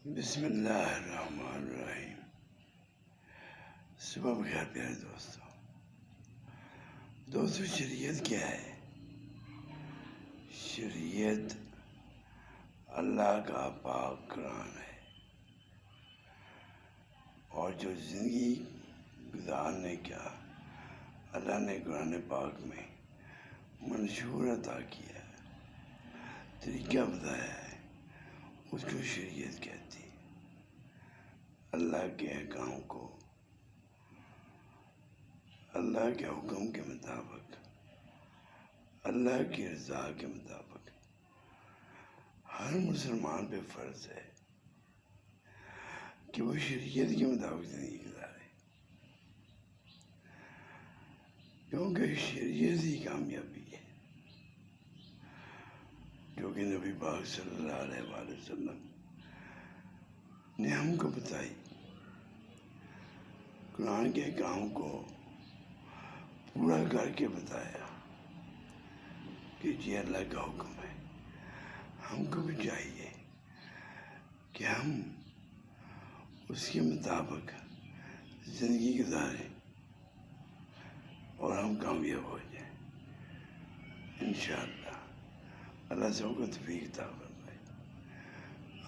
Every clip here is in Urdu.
بسم اللہ الرحمن الرحیم۔ صبح بخیر پیارے دوستو، شریعت کیا ہے؟ شریعت اللہ کا پاک قرآن ہے، اور جو زندگی گزارنے کا اللہ نے قرآن پاک میں منشور عطا کیا ہے، طریقہ بتایا ہے، اس کو شریعت کہتی ہے۔ اللہ کے احکام کو اللہ کے حکم کے مطابق، اللہ کی رضا کے مطابق ہر مسلمان پہ فرض ہے کہ وہ شریعت کے مطابق زندگی گزارے، کیونکہ شریعت ہی کامیابی ہے، جو کہ نبی پاک صلی اللہ علیہ وآلہ وسلم نے ہم کو بتائی۔ قرآن کے کام کو پورا کر کے بتایا کہ یہ اللہ کا حکم ہے۔ ہم کو بھی چاہیے کہ ہم اس کے مطابق زندگی گزاریں اور ہم کامیاب ہو جائیں انشاءاللہ۔ اللہ سب کو توفیق عطا فرمائے،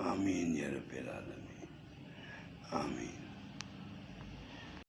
آمین یا رب العالمین، آمین۔